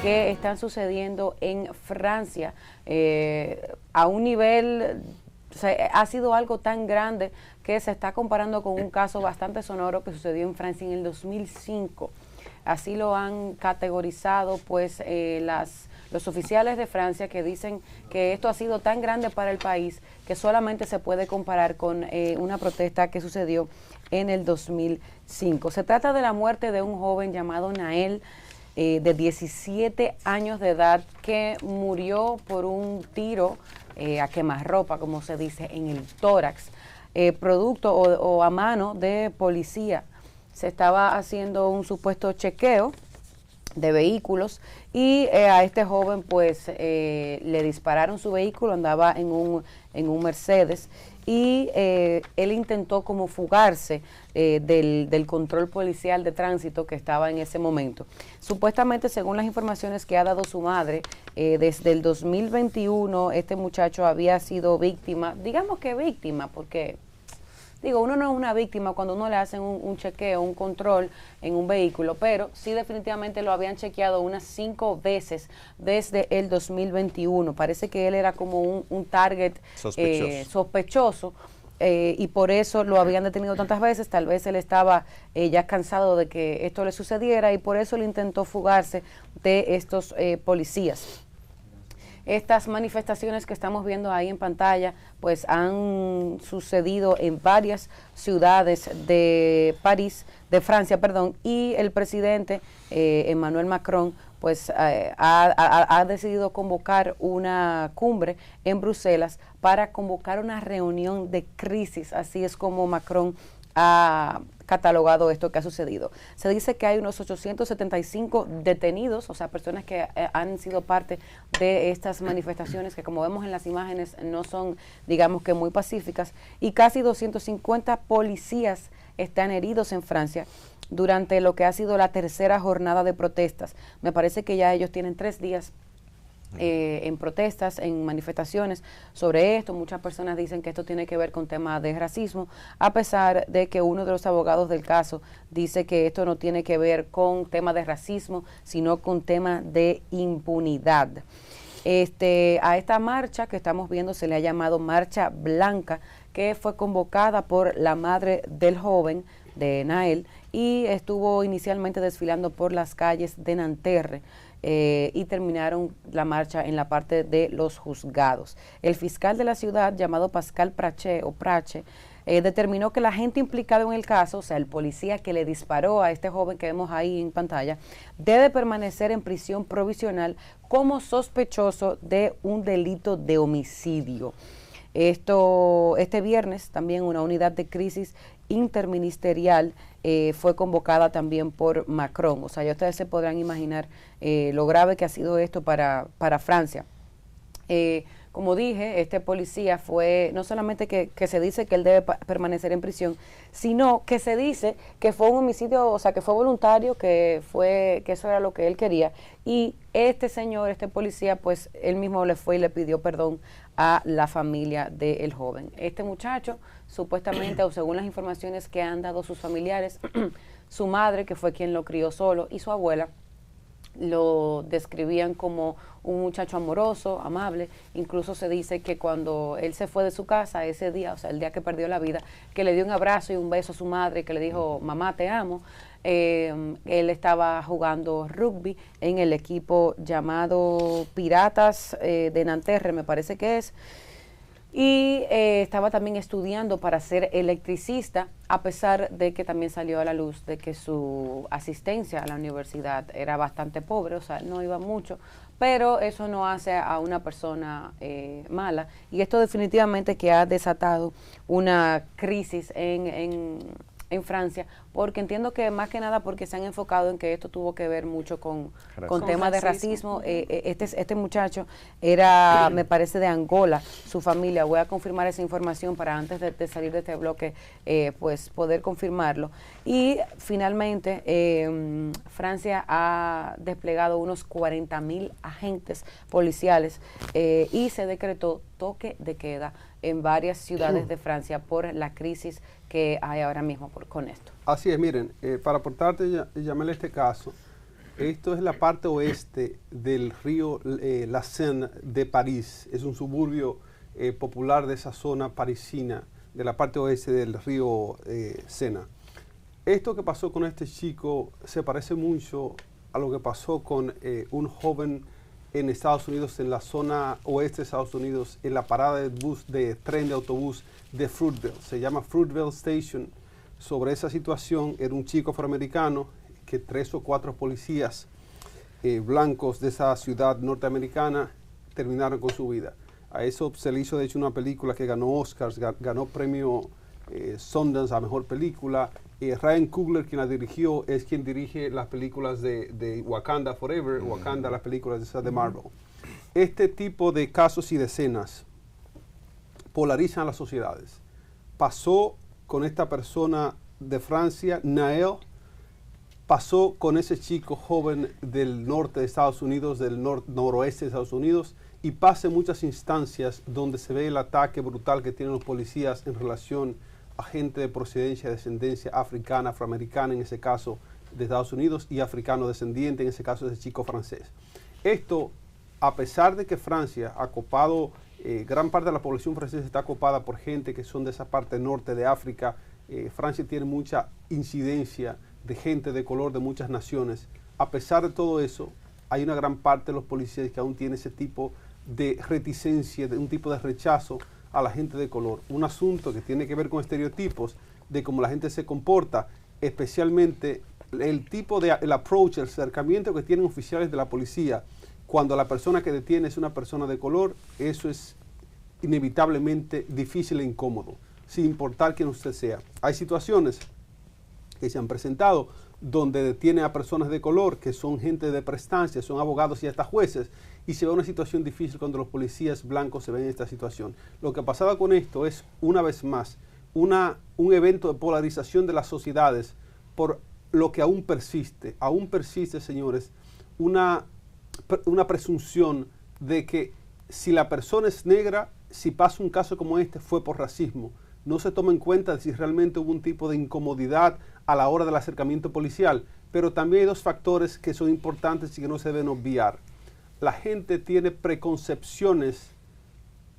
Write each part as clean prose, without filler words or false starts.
que están sucediendo en Francia a un nivel, o sea, ha sido algo tan grande que se está comparando con un caso bastante sonoro que sucedió en Francia en el 2005. Así lo han categorizado pues los oficiales de Francia, que dicen que esto ha sido tan grande para el país que solamente se puede comparar con una protesta que sucedió en el 2005. Se trata de la muerte de un joven llamado Nael, de 17 años de edad, que murió por un tiro a quemarropa, como se dice, en el tórax, producto o a mano de policía. Se estaba haciendo un supuesto chequeo de vehículos y a este joven pues le dispararon su vehículo, andaba en un Mercedes, y él intentó como fugarse del control policial de tránsito que estaba en ese momento. Supuestamente, según las informaciones que ha dado su madre, desde el 2021 este muchacho había sido víctima, digamos que víctima, porque digo, uno no es una víctima cuando uno le hacen un chequeo, un control en un vehículo, pero sí definitivamente lo habían chequeado unas 5 veces desde el 2021. Parece que él era como un target sospechoso. Y por eso lo habían detenido tantas veces. Tal vez él estaba ya cansado de que esto le sucediera y por eso él intentó fugarse de estos policías. Estas manifestaciones que estamos viendo ahí en pantalla pues han sucedido en varias ciudades de Francia, y el presidente Emmanuel Macron pues ha decidido convocar una cumbre en Bruselas para convocar una reunión de crisis. Así es como Macron ha catalogado esto que ha sucedido. Se dice que hay unos 875 detenidos, o sea, personas que han sido parte de estas manifestaciones, que como vemos en las imágenes no son, digamos que muy pacíficas, y casi 250 policías están heridos en Francia durante lo que ha sido la tercera jornada de protestas. Me parece que ya ellos tienen 3 días en protestas, en manifestaciones sobre esto. Muchas personas dicen que esto tiene que ver con temas de racismo, a pesar de que uno de los abogados del caso dice que esto no tiene que ver con temas de racismo, sino con temas de impunidad. A esta marcha que estamos viendo se le ha llamado Marcha Blanca, que fue convocada por la madre del joven, de Nael, y estuvo inicialmente desfilando por las calles de Nanterre. Y terminaron la marcha en la parte de los juzgados. El fiscal de la ciudad, llamado Pascal Prache, determinó que la gente implicada en el caso, o sea, el policía que le disparó a este joven que vemos ahí en pantalla, debe permanecer en prisión provisional como sospechoso de un delito de homicidio. Este viernes también una unidad de crisis interministerial fue convocada también por Macron. O sea, ya ustedes se podrán imaginar lo grave que ha sido esto para Francia. Como dije, este policía fue, no solamente que se dice que él debe permanecer en prisión, sino que se dice que fue un homicidio, o sea, que fue voluntario, que eso era lo que él quería. Y este señor, este policía, pues él mismo le fue y le pidió perdón a la familia del joven. Este muchacho, supuestamente, o según las informaciones que han dado sus familiares, su madre, que fue quien lo crió solo, y su abuela, lo describían como un muchacho amoroso, amable. Incluso se dice que cuando él se fue de su casa ese día, o sea, el día que perdió la vida, que le dio un abrazo y un beso a su madre, que le dijo, mamá, te amo. Él estaba jugando rugby en el equipo llamado Piratas de Nanterre, me parece que es, y estaba también estudiando para ser electricista, a pesar de que también salió a la luz de que su asistencia a la universidad era bastante pobre, o sea, no iba mucho, pero eso no hace a una persona mala, y esto definitivamente que ha desatado una crisis en Francia, porque entiendo que más que nada porque se han enfocado en que esto tuvo que ver mucho con temas de racismo. Este muchacho era, me parece, de Angola, su familia. Voy a confirmar esa información para antes de salir de este bloque, pues poder confirmarlo. Y finalmente, Francia ha desplegado unos 40,000 agentes policiales y se decretó toque de queda en varias ciudades de Francia por la crisis que hay ahora mismo con esto. Así es, miren, para aportarte y llamarle este caso, Esto es la parte oeste del río La Seine de París. Es un suburbio popular de esa zona parisina, de la parte oeste del río Sena. Esto que pasó con este chico se parece mucho a lo que pasó con un joven en Estados Unidos, en la zona oeste de Estados Unidos, en la parada de tren de autobús de Fruitvale. Se llama Fruitvale Station. Sobre esa situación, era un chico afroamericano que 3 o 4 policías blancos de esa ciudad norteamericana terminaron con su vida. A eso se le hizo de hecho una película que ganó Oscars, ganó premio Sundance a mejor película. Ryan Coogler, quien la dirigió, es quien dirige las películas de Wakanda Forever, Wakanda, las películas de esas de Marvel. Este tipo de casos y de escenas polarizan las sociedades. Pasó con esta persona de Francia, Nael, pasó con ese chico joven del norte de Estados Unidos, del noroeste de Estados Unidos, y pasa en muchas instancias donde se ve el ataque brutal que tienen los policías en relación a gente de procedencia, descendencia africana, afroamericana, en ese caso de Estados Unidos, y africano descendiente, en ese caso ese chico francés. Esto, a pesar de que Francia ha copado, gran parte de la población francesa está copada por gente que son de esa parte norte de África. Francia tiene mucha incidencia de gente de color de muchas naciones. A pesar de todo eso, hay una gran parte de los policías que aún tiene ese tipo de reticencia, de un tipo de rechazo a la gente de color. Un asunto que tiene que ver con estereotipos de cómo la gente se comporta, especialmente el tipo de el approach, el acercamiento que tienen oficiales de la policía cuando la persona que detiene es una persona de color. Eso es inevitablemente difícil e incómodo, sin importar quién usted sea. Hay situaciones que se han presentado donde detiene a personas de color que son gente de prestancia, son abogados y hasta jueces, y se ve una situación difícil cuando los policías blancos se ven en esta situación. Lo que ha pasado con esto es, una vez más, un evento de polarización de las sociedades por lo que aún persiste, señores, una presunción de que si la persona es negra, si pasa un caso como este, fue por racismo. No se toma en cuenta de si realmente hubo un tipo de incomodidad a la hora del acercamiento policial, pero también hay 2 factores que son importantes y que no se deben obviar. La gente tiene preconcepciones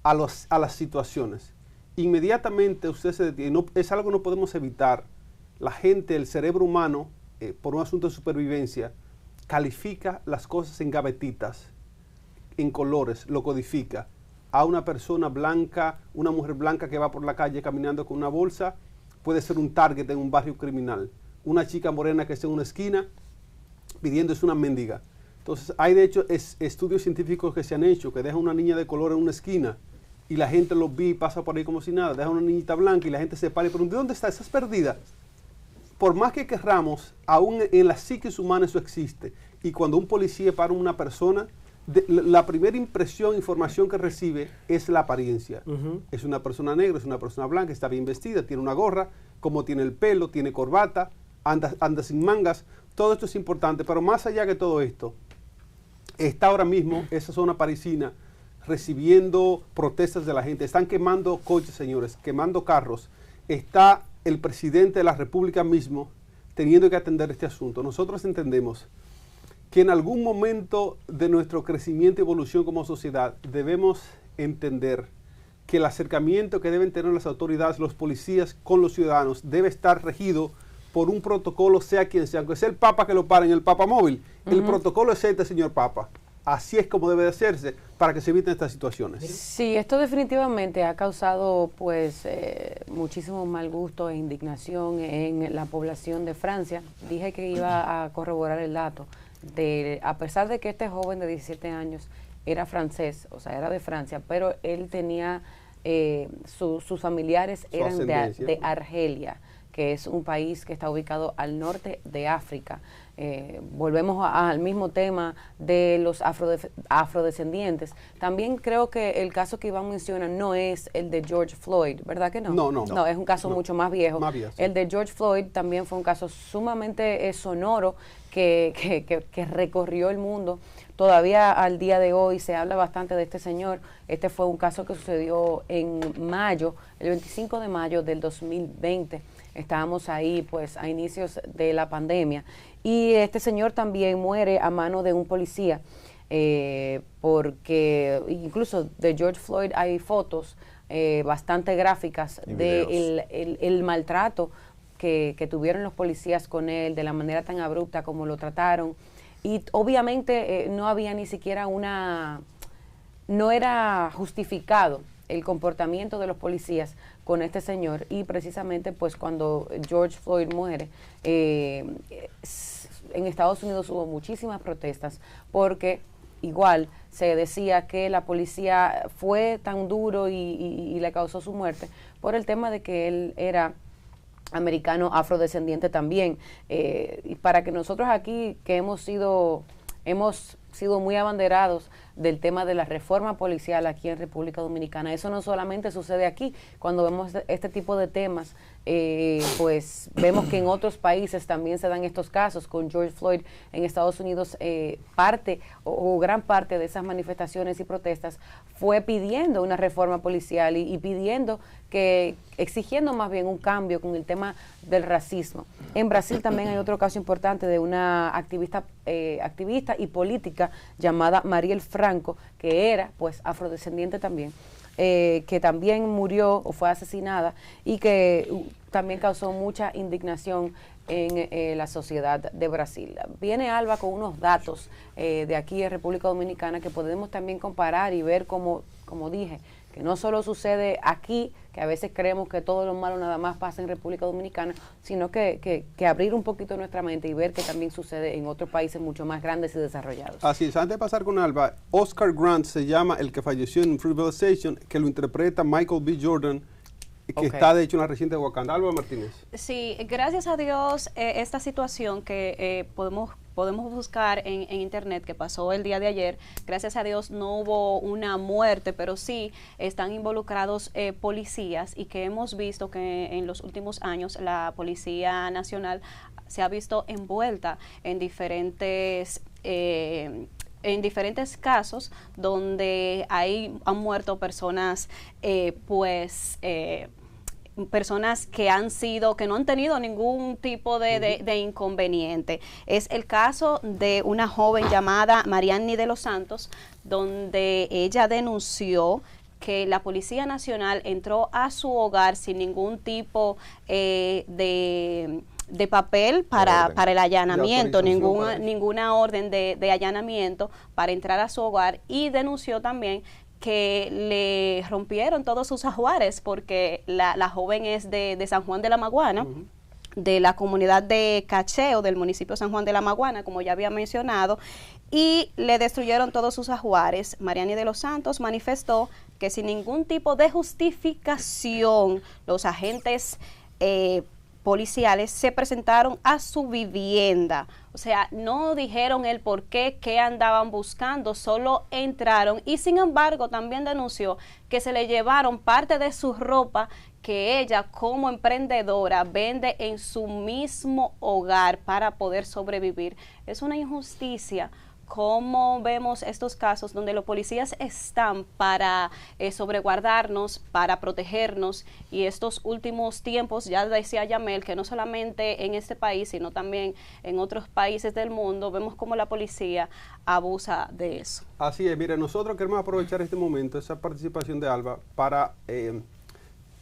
a las situaciones. Inmediatamente usted se detiene, es algo que no podemos evitar. La gente, el cerebro humano, por un asunto de supervivencia, califica las cosas en gavetitas, en colores, lo codifica. A una persona blanca, una mujer blanca que va por la calle caminando con una bolsa, puede ser un target en un barrio criminal. Una chica morena que está en una esquina pidiéndose una mendiga. Entonces, hay de hecho estudios científicos que se han hecho, que dejan una niña de color en una esquina y la gente lo ve y pasa por ahí como si nada. Dejan una niñita blanca y la gente se para y pregunta, ¿de dónde está? Esa es perdida. Por más que querramos, aún en la psiquis humana eso existe. Y cuando un policía para una persona, la primera impresión, información que recibe es la apariencia. Es una persona negra, es una persona blanca, está bien vestida, tiene una gorra, cómo tiene el pelo, tiene corbata, anda sin mangas. Todo esto es importante, pero más allá de todo esto, está ahora mismo esa zona parisina recibiendo protestas de la gente. Están quemando coches, señores, quemando carros. Está el presidente de la República mismo teniendo que atender este asunto. Nosotros entendemos que en algún momento de nuestro crecimiento y evolución como sociedad debemos entender que el acercamiento que deben tener las autoridades, los policías con los ciudadanos, debe estar regido por un protocolo, sea quien sea, aunque sea el Papa que lo para en el Papa móvil. El protocolo es este, señor Papa. Así es como debe de hacerse para que se eviten estas situaciones. Sí, esto definitivamente ha causado pues muchísimo mal gusto e indignación en la población de Francia. Dije que iba a corroborar el dato. A pesar de que este joven de 17 años era francés, o sea, era de Francia, pero él tenía, sus familiares eran de Argelia, que es un país que está ubicado al norte de África. Volvemos al mismo tema de los afrodescendientes. También creo que el caso que Iván menciona no es el de George Floyd, ¿verdad que no? No, es un caso mucho más viejo. Sí. El de George Floyd también fue un caso sumamente sonoro que recorrió el mundo. Todavía al día de hoy se habla bastante de este señor. Este fue un caso que sucedió en mayo, el 25 de mayo del 2020. estábamos ahí pues a inicios de la pandemia, y este señor también muere a mano de un policía, porque incluso de George Floyd hay fotos bastante gráficas de el maltrato que tuvieron los policías con él, de la manera tan abrupta como lo trataron, y obviamente no había ni siquiera no era justificado el comportamiento de los policías con este señor, y precisamente pues cuando George Floyd muere, en Estados Unidos hubo muchísimas protestas porque igual se decía que la policía fue tan duro y le causó su muerte por el tema de que él era americano afrodescendiente también, y para que nosotros aquí que hemos sido muy abanderados del tema de la reforma policial aquí en República Dominicana. Eso no solamente sucede aquí. Cuando vemos este tipo de temas, pues vemos que en otros países también se dan estos casos. Con George Floyd en Estados Unidos, parte o gran parte de esas manifestaciones y protestas fue pidiendo una reforma policial y pidiendo exigiendo más bien un cambio con el tema del racismo. En Brasil también hay otro caso importante de una activista y política llamada Marielle Franco, que era pues afrodescendiente también, que también murió o fue asesinada y que también causó mucha indignación en la sociedad de Brasil. Viene Alba con unos datos de aquí en República Dominicana que podemos también comparar y ver como dije, que no solo sucede aquí, que a veces creemos que todo lo malo nada más pasa en República Dominicana, sino que abrir un poquito nuestra mente y ver que también sucede en otros países mucho más grandes y desarrollados. Así es, antes de pasar con Alba, Oscar Grant se llama el que falleció en Fruitvale Station, que lo interpreta Michael B. Jordan, que está de hecho en la reciente de Wakanda. Alba Martínez. Sí, gracias a Dios, esta situación que podemos buscar en internet que pasó el día de ayer, gracias a Dios no hubo una muerte, pero sí están involucrados policías, y que hemos visto que en los últimos años la Policía Nacional se ha visto envuelta en diferentes casos donde han muerto personas personas que no han tenido ningún tipo de inconveniente. Es el caso de una joven llamada Marianny de los Santos, donde ella denunció que la Policía Nacional entró a su hogar sin ningún tipo de papel para el allanamiento, ninguna orden de allanamiento para entrar a su hogar, y denunció también que le rompieron todos sus ajuares, porque la joven es de San Juan de la Maguana, de la comunidad de Cacheo, del municipio de San Juan de la Maguana, como ya había mencionado, y le destruyeron todos sus ajuares. Marianny de los Santos manifestó que sin ningún tipo de justificación los agentes policiales se presentaron a su vivienda. O sea, no dijeron el por qué andaban buscando, solo entraron, y sin embargo también denunció que se le llevaron parte de su ropa que ella como emprendedora vende en su mismo hogar para poder sobrevivir. Es una injusticia. ¿Cómo vemos estos casos donde los policías están para sobreguardarnos, para protegernos? Y estos últimos tiempos, ya decía Yamel, que no solamente en este país, sino también en otros países del mundo, vemos cómo la policía abusa de eso. Así es, mire, nosotros queremos aprovechar este momento, esa participación de Alba, para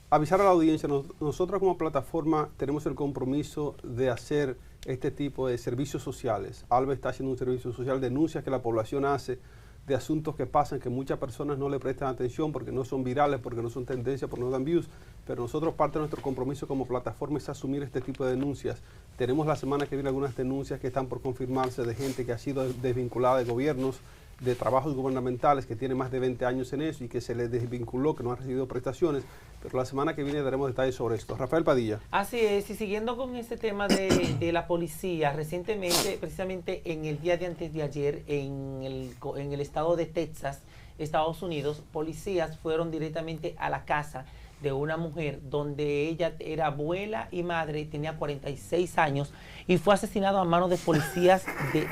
avisar a la audiencia. Nosotros como plataforma tenemos el compromiso de hacer este tipo de servicios sociales. Alba está haciendo un servicio social, denuncias que la población hace de asuntos que pasan, que muchas personas no le prestan atención porque no son virales, porque no son tendencias, porque no dan views, pero nosotros parte de nuestro compromiso como plataforma es asumir este tipo de denuncias. Tenemos la semana que viene algunas denuncias que están por confirmarse de gente que ha sido desvinculada de gobiernos, de trabajos gubernamentales, que tiene más de 20 años en eso y que se les desvinculó, que no han recibido prestaciones, pero la semana que viene daremos detalles sobre esto. Rafael Padilla. Así es, y siguiendo con este tema de la policía, recientemente, precisamente en el día de antes de ayer, en el estado de Texas, Estados Unidos, policías fueron directamente a la casa de una mujer donde ella era abuela y madre, tenía 46 años, y fue asesinada a manos de policías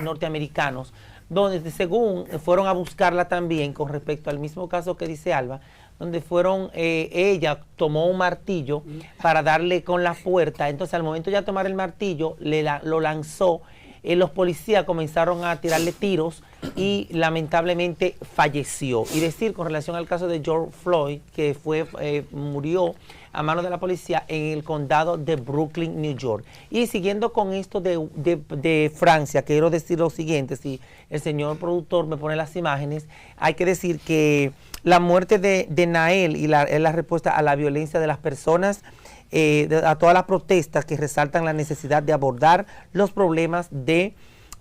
norteamericanos, donde según fueron a buscarla también, con respecto al mismo caso que dice Alba, donde fueron, ella tomó un martillo para darle con la puerta. Entonces al momento de tomar el martillo, lo lanzó. Los policías comenzaron a tirarle tiros y lamentablemente falleció. Y decir con relación al caso de George Floyd, que murió a manos de la policía en el condado de Brooklyn, New York. Y siguiendo con esto de Francia, quiero decir lo siguiente, si el señor productor me pone las imágenes, hay que decir que la muerte de Nahel es la respuesta a la violencia de las personas, a todas las protestas que resaltan la necesidad de abordar los problemas de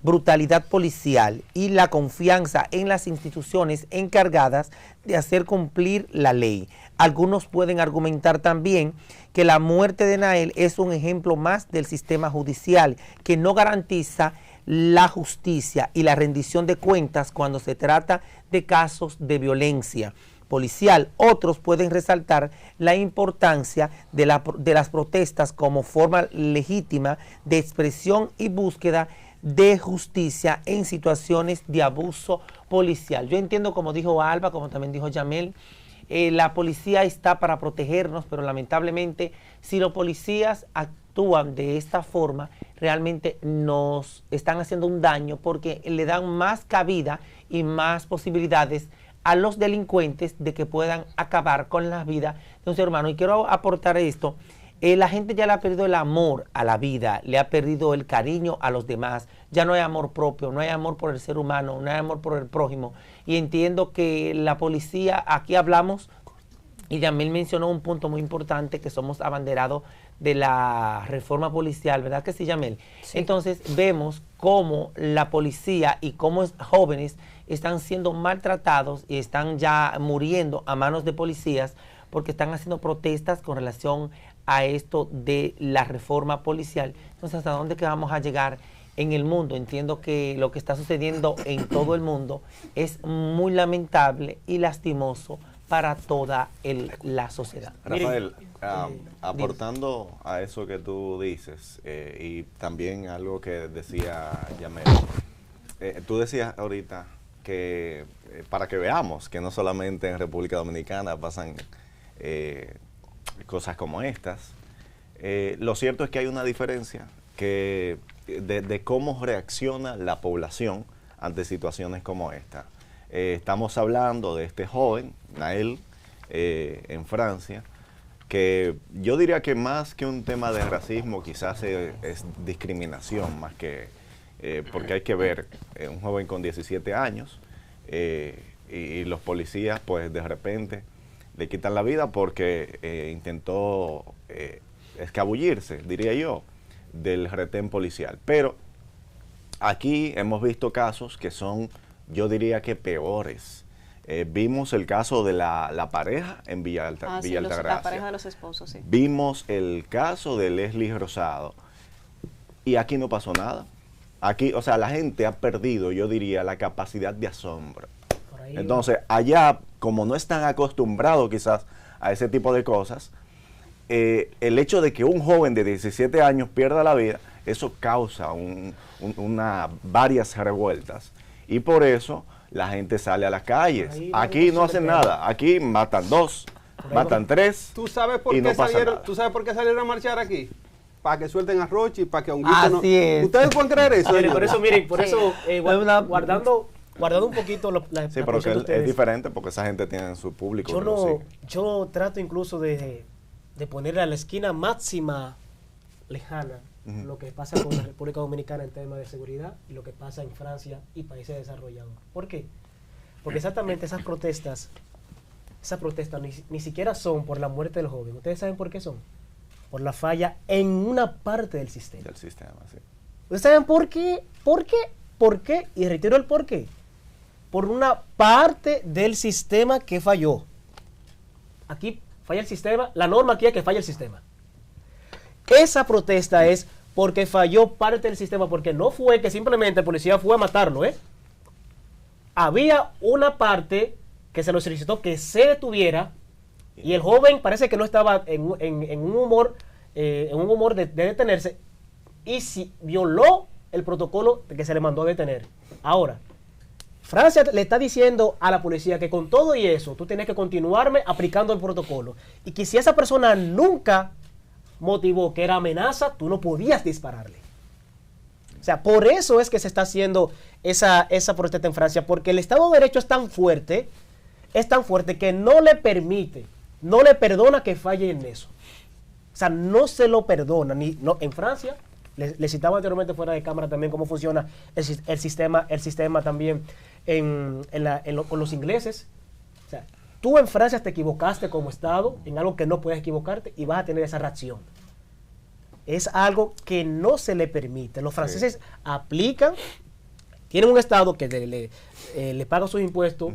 brutalidad policial y la confianza en las instituciones encargadas de hacer cumplir la ley. Algunos pueden argumentar también que la muerte de Nahel es un ejemplo más del sistema judicial que no garantiza la justicia y la rendición de cuentas cuando se trata de casos de violencia policial. Otros pueden resaltar la importancia de las protestas como forma legítima de expresión y búsqueda de justicia en situaciones de abuso policial. Yo entiendo, como dijo Alba, como también dijo Yamel, la policía está para protegernos, pero lamentablemente si los policías actúan de esta forma, realmente nos están haciendo un daño porque le dan más cabida y más posibilidades a los delincuentes de que puedan acabar con la vida de un ser humano. Y quiero aportar esto. La gente ya le ha perdido el amor a la vida, le ha perdido el cariño a los demás. Ya no hay amor propio, no hay amor por el ser humano, no hay amor por el prójimo. Y entiendo que la policía, aquí hablamos, y Yamil mencionó un punto muy importante, que somos abanderados de la reforma policial, ¿verdad que sí, Yamil? Sí. Entonces vemos cómo la policía y cómo jóvenes están siendo maltratados y están ya muriendo a manos de policías porque están haciendo protestas con relación a esto de la reforma policial. Entonces, ¿hasta dónde que vamos a llegar en el mundo? Entiendo que lo que está sucediendo en todo el mundo es muy lamentable y lastimoso para toda la sociedad. Rafael, aportando a eso que tú dices y también algo que decía Yamel, tú decías ahorita que para que veamos que no solamente en República Dominicana pasan cosas como estas, lo cierto es que hay una diferencia de cómo reacciona la población ante situaciones como esta. Estamos hablando de este joven, Nahel, en Francia, que yo diría que más que un tema de racismo, quizás es discriminación, más que, porque hay que ver, un joven con 17 años, y los policías pues de repente le quitan la vida porque intentó escabullirse, diría yo, del retén policial. Pero aquí hemos visto casos que son, yo diría que peores. Vimos el caso de la pareja en Villa Altagracia. La pareja de los esposos, sí. Vimos el caso de Leslie Rosado. Y aquí no pasó nada. Aquí, o sea, la gente ha perdido, yo diría, la capacidad de asombro. Entonces, allá, como no están acostumbrados quizás a ese tipo de cosas, el hecho de que un joven de 17 años pierda la vida, eso causa varias revueltas. Y por eso la gente sale a las calles. Aquí no hacen nada. Aquí matan 2, matan 3. ¿Tú sabes por qué salieron a marchar aquí? Para que suelten a Rochi y para que Honguito Así no... es. ¿Ustedes pueden creer eso? Miren, guardando un poquito la sí, pero que es diferente porque esa gente tiene su público. Yo trato incluso de poner a la esquina máxima lejana lo que pasa con la República Dominicana en temas de seguridad y lo que pasa en Francia y países desarrollados. ¿Por qué? Porque exactamente esas protestas ni siquiera son por la muerte del joven. ¿Ustedes saben por qué son? Por la falla en una parte del sistema. Del sistema, sí. ¿Ustedes saben por qué? ¿Por qué? ¿Por qué? Y reitero el por qué. Por una parte del sistema que falló. Aquí falla el sistema, la norma aquí es que falla el sistema. Esa protesta es porque falló parte del sistema, porque no fue que simplemente el policía fue a matarlo, Había una parte que se lo solicitó que se detuviera y el joven parece que no estaba en un humor de detenerse y violó el protocolo de que se le mandó a detener. Ahora, Francia le está diciendo a la policía que con todo y eso, tú tienes que continuarme aplicando el protocolo. Y que si esa persona nunca motivó que era amenaza, tú no podías dispararle. O sea, por eso es que se está haciendo esa protesta en Francia, porque el Estado de Derecho es tan fuerte que no le permite, no le perdona que falle en eso. O sea, no se lo perdona. En Francia, le citaba anteriormente fuera de cámara también cómo funciona el sistema también con los ingleses. O sea, tú en Francia te equivocaste como Estado en algo que no puedes equivocarte y vas a tener esa reacción. Es algo que no se le permite. Los franceses aplican, tienen un Estado que le paga sus impuestos,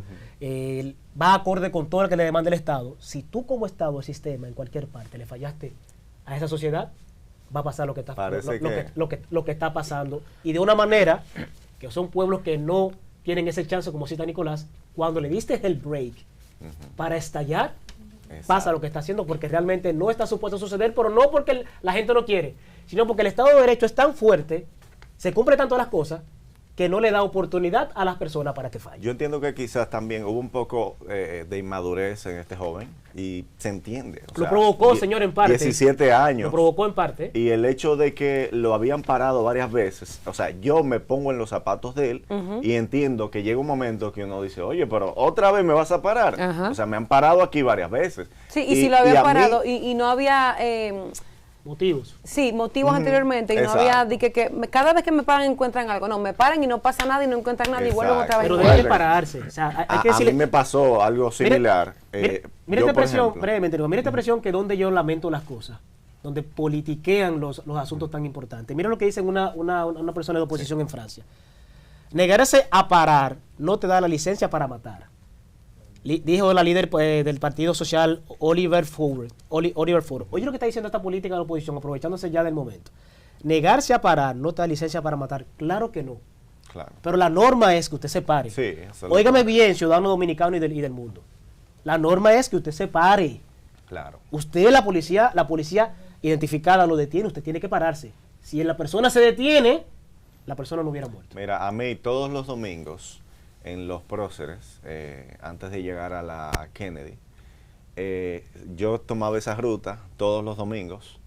va acorde con todo lo que le demanda el Estado. Si tú como Estado, el sistema, en cualquier parte, le fallaste a esa sociedad, va a pasar lo que está pasando. Y de una manera que son pueblos que no tienen ese chance, como cita Nicolás, cuando le diste el break para estallar, pasa lo que está haciendo, porque realmente no está supuesto a suceder, pero no porque la gente no quiere, sino porque el Estado de Derecho es tan fuerte, se cumple tanto las cosas, que no le da oportunidad a las personas para que fallen. Yo entiendo que quizás también hubo un poco de inmadurez en este joven y se entiende. Lo provocó, señor, en parte. 17 años. Lo provocó en parte. Y el hecho de que lo habían parado varias veces, o sea, yo me pongo en los zapatos de él y entiendo que llega un momento que uno dice, oye, pero otra vez me vas a parar. O sea, me han parado aquí varias veces. Sí, y si lo había parado y no había... motivos. Sí, motivos anteriormente, y no había cada vez que me paran encuentran algo. No, me paran y no pasa nada y no encuentran nada y vuelven otra vez. Pero deben de pararse. O sea, hay que decirle, a mí me pasó algo similar. Mira esta presión, brevemente, mira esta presión que donde yo lamento las cosas, donde politiquean los asuntos tan importantes. Mira lo que dice una persona de oposición en Francia. Negarse a parar no te da la licencia para matar. Dijo la líder del Partido Social, Oliver Faure. Oye lo que está diciendo esta política de la oposición, aprovechándose ya del momento. Negarse a parar no te da licencia para matar. Claro que no. Claro. Pero la norma es que usted se pare. Sí, óigame bien, ciudadano dominicano y del mundo. La norma es que usted se pare. Claro. Usted, la policía identificada lo detiene, usted tiene que pararse. Si la persona se detiene, la persona no hubiera muerto. Mira, a mí todos los domingos en los próceres, antes de llegar a la Kennedy, yo tomaba esa ruta todos los domingos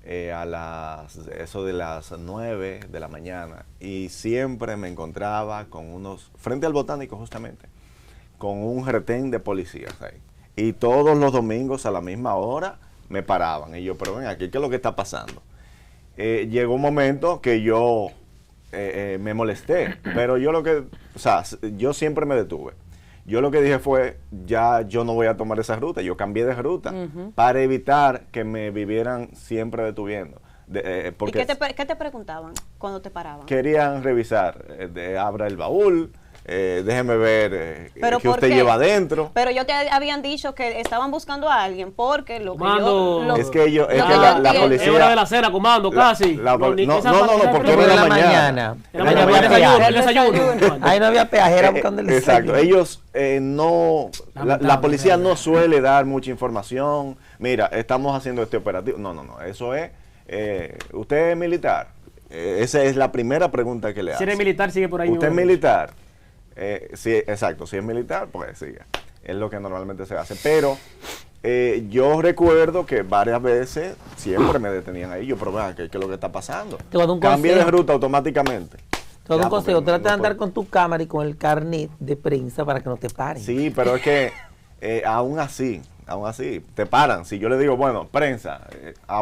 eso de las 9 de la mañana, y siempre me encontraba frente al Botánico justamente, con un retén de policías ahí. Y todos los domingos a la misma hora me paraban. Y yo, pero ven aquí, ¿qué es lo que está pasando? Llegó un momento que yo me molesté, pero yo siempre me detuve. Yo lo que dije fue, ya yo no voy a tomar esa ruta, yo cambié de ruta para evitar que me vivieran siempre detuviendo. Porque ¿Y qué te preguntaban cuando te paraban? Querían revisar, abra el baúl, déjeme ver ¿Pero qué usted lleva adentro. Pero yo te habían dicho que estaban buscando a alguien porque lo Comando, que es que ellos, la policía... Es hora de la cena, comando, casi. No, porque era la mañana. El desayuno. Ahí no había peaje, era buscando el desayuno. Exacto, ellos la policía no suele dar mucha información. Mira, estamos haciendo este operativo. No, eso es, usted es militar. Esa es la primera pregunta que le hacen. Si eres militar, sigue por ahí. ¿Usted es militar? Sí, exacto, si es militar, pues siga. Es lo que normalmente se hace. Pero yo recuerdo que varias veces siempre me detenían ahí. Yo, pero vean, ¿qué es lo que está pasando? Cambié de ruta automáticamente. Te doy un consejo, trata de andar con tu cámara y con el carnet de prensa para que no te paren. Sí, pero es que aún así, te paran. Si yo le digo, bueno, prensa,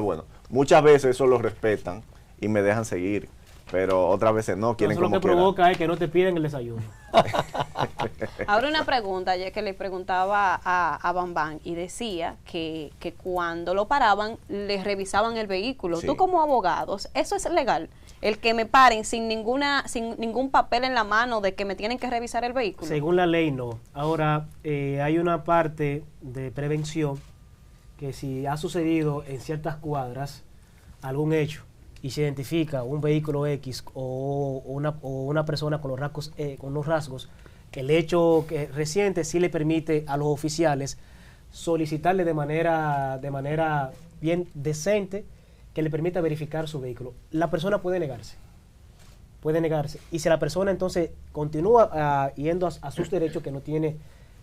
bueno, muchas veces eso lo respetan y me dejan seguir. Pero otras veces no, quieren como lo que provoca es que no te piden el desayuno. Ahora una pregunta, ya que le preguntaba a Bambán y decía que cuando lo paraban, les revisaban el vehículo. Sí. Tú como abogado, ¿eso es legal? El que me paren sin ningún papel en la mano de que me tienen que revisar el vehículo. Según la ley, no. Ahora, hay una parte de prevención que si ha sucedido en ciertas cuadras algún hecho y se identifica un vehículo X o una persona con los rasgos, el hecho reciente sí le permite a los oficiales solicitarle de manera bien decente que le permita verificar su vehículo. La persona puede negarse. puede negarse. Y si la persona entonces continúa yendo a sus derechos, que no tiene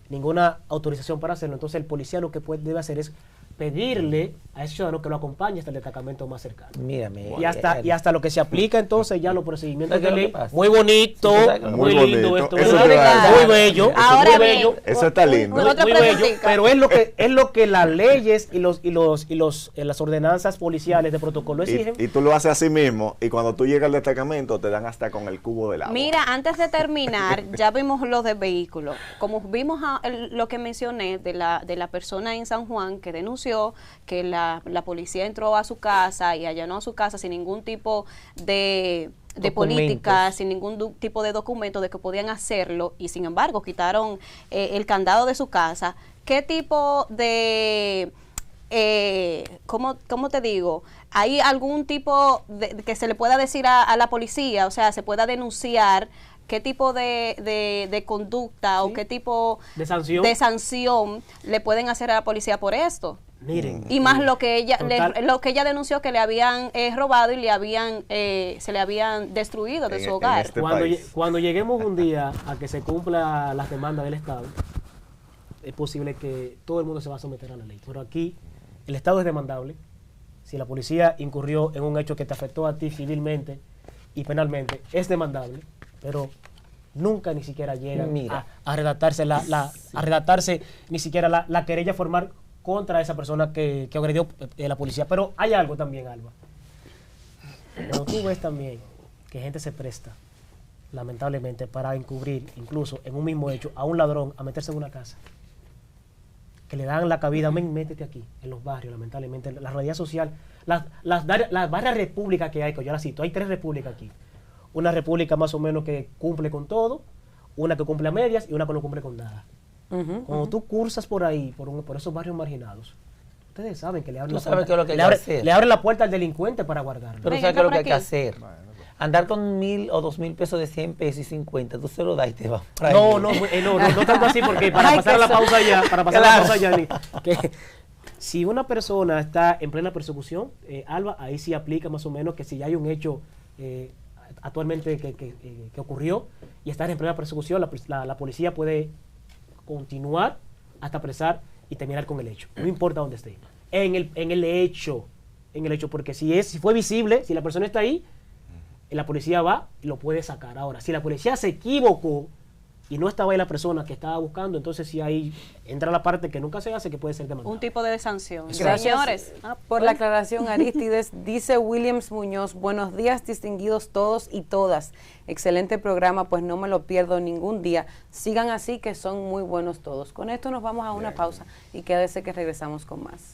ninguna autorización para hacerlo, entonces el policía lo que debe hacer es pedirle a ese ciudadano que lo acompañe hasta el destacamento más cercano. Mírame. Y hasta lo que se aplica entonces ya los procedimientos de ley. pasa? Muy bonito, Muy muy lindo bonito. esto, Eso ¿verdad? te iba a decir. Muy bello, Ahora muy bien, bello. Eso está lindo. Otra Muy bello, preguntita. pero es lo que las leyes y las ordenanzas policiales de protocolo exigen. Y tú lo haces así mismo, y cuando tú llegas al destacamento te dan hasta con el cubo del agua. Mira, antes de terminar, ya vimos lo de vehículos. Como vimos lo que mencioné de la persona en San Juan que denunció que la policía entró a su casa y allanó su casa sin ningún tipo de política, sin ningún tipo de documento de que podían hacerlo, y sin embargo quitaron el candado de su casa. ¿Qué tipo de... ¿cómo te digo? ¿Hay algún tipo de que se le pueda decir a la policía, o sea, se pueda denunciar qué tipo de conducta o qué tipo de sanción le pueden hacer a la policía por esto? Miren. Y más lo que ella denunció, que le habían robado y se le habían destruido de su hogar. Cuando lleguemos un día a que se cumpla las demandas del Estado, es posible que todo el mundo se va a someter a la ley. Pero aquí el Estado es demandable. Si la policía incurrió en un hecho que te afectó a ti civilmente y penalmente, es demandable, pero nunca ni siquiera llegan a redactarse ni siquiera la querella formal contra esa persona que agredió la policía. Pero hay algo también, Alba. Cuando tú ves también que gente se presta, lamentablemente, para encubrir, incluso en un mismo hecho, a un ladrón a meterse en una casa, que le dan la cabida, métete aquí, en los barrios, lamentablemente, la realidad social, las varias repúblicas que hay, que yo las cito, hay 3 repúblicas aquí. Una república más o menos que cumple con todo, una que cumple a medias y una que no cumple con nada. Cuando tú cursas por ahí, por esos barrios marginados, ustedes saben que le abren la puerta al delincuente para guardarlo. Pero ¿sabes qué es lo que hay que hacer? Andar con 1,000 o 2,000 pesos de 100 pesos y 50, tú se lo das y te vas por ahí. No tanto así, porque para pasar la pausa ya, que si una persona está en plena persecución, Alba, ahí sí aplica más o menos que si hay un hecho actualmente que ocurrió y está en plena persecución, la policía puede continuar hasta apresar y terminar con el hecho, no importa dónde esté, en el hecho, porque si fue visible, si la persona está ahí, la policía va y lo puede sacar. Ahora, si la policía se equivocó y no estaba ahí la persona que estaba buscando, entonces sí ahí entra la parte que nunca se hace, que puede ser demandada. Un tipo de sanción. Gracias Señores, por la aclaración, Aristides. Dice Williams Muñoz: buenos días, distinguidos todos y todas. Excelente programa, pues no me lo pierdo ningún día. Sigan así, que son muy buenos todos. Con esto nos vamos a una pausa y quédese que regresamos con más.